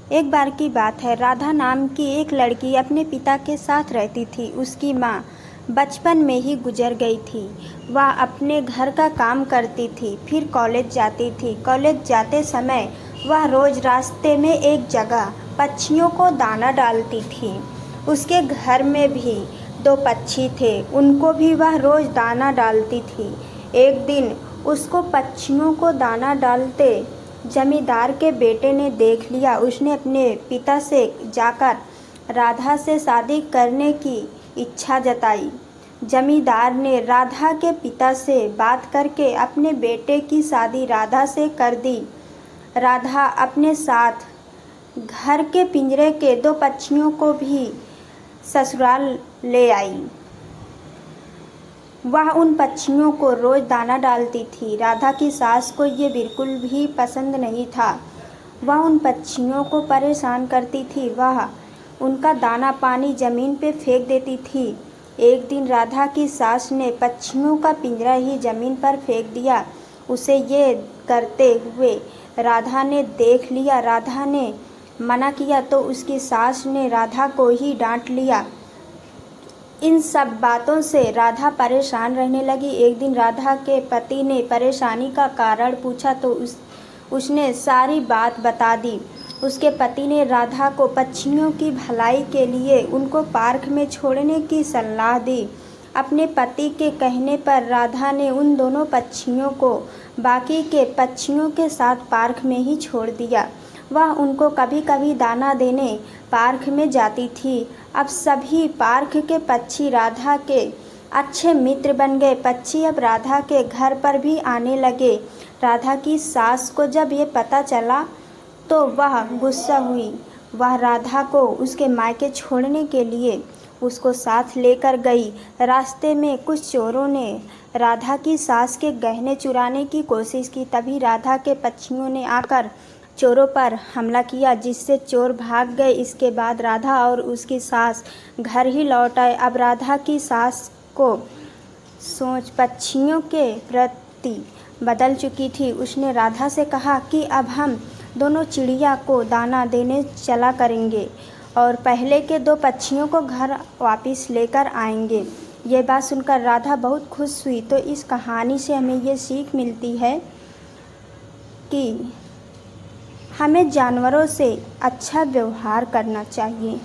एक बार की बात है, राधा नाम की एक लड़की अपने पिता के साथ रहती थी। उसकी माँ बचपन में ही गुजर गई थी। वह अपने घर का काम करती थी, फिर कॉलेज जाती थी। कॉलेज जाते समय वह रोज़ रास्ते में एक जगह पक्षियों को दाना डालती थी। उसके घर में भी 2 पक्षी थे, उनको भी वह रोज़ दाना डालती थी। एक दिन उसको पक्षियों को दाना डालते जमींदार के बेटे ने देख लिया। उसने अपने पिता से जाकर राधा से शादी करने की इच्छा जताई। जमींदार ने राधा के पिता से बात करके अपने बेटे की शादी राधा से कर दी। राधा अपने साथ घर के पिंजरे के 2 पक्षियों को भी ससुराल ले आई। वह उन पक्षियों को रोज़ दाना डालती थी। राधा की सास को ये बिल्कुल भी पसंद नहीं था। वह उन पक्षियों को परेशान करती थी। वह उनका दाना पानी ज़मीन पे फेंक देती थी। एक दिन राधा की सास ने पक्षियों का पिंजरा ही ज़मीन पर फेंक दिया। उसे ये करते हुए राधा ने देख लिया। राधा ने मना किया तो उसकी सास ने राधा को ही डांट लिया। इन सब बातों से राधा परेशान रहने लगी। एक दिन राधा के पति ने परेशानी का कारण पूछा तो उसने सारी बात बता दी। उसके पति ने राधा को पक्षियों की भलाई के लिए उनको पार्क में छोड़ने की सलाह दी। अपने पति के कहने पर राधा ने उन दोनों पक्षियों को बाकी के पक्षियों के साथ पार्क में ही छोड़ दिया। वह उनको कभी कभी दाना देने पार्क में जाती थी। अब सभी पार्क के पक्षी राधा के अच्छे मित्र बन गए। पक्षी अब राधा के घर पर भी आने लगे। राधा की सास को जब ये पता चला तो वह गुस्सा हुई। वह राधा को उसके मायके छोड़ने के लिए उसको साथ लेकर गई। रास्ते में कुछ चोरों ने राधा की सास के गहने चुराने की कोशिश की। तभी राधा के पक्षियों ने आकर चोरों पर हमला किया, जिससे चोर भाग गए। इसके बाद राधा और उसकी सास घर ही लौट आए। अब राधा की सास को सोच पक्षियों के प्रति बदल चुकी थी। उसने राधा से कहा कि अब हम दोनों चिड़िया को दाना देने चला करेंगे और पहले के 2 पक्षियों को घर वापस लेकर आएंगे। ये बात सुनकर राधा बहुत खुश हुई। तो इस कहानी से हमें ये सीख मिलती है कि हमें जानवरों से अच्छा व्यवहार करना चाहिए।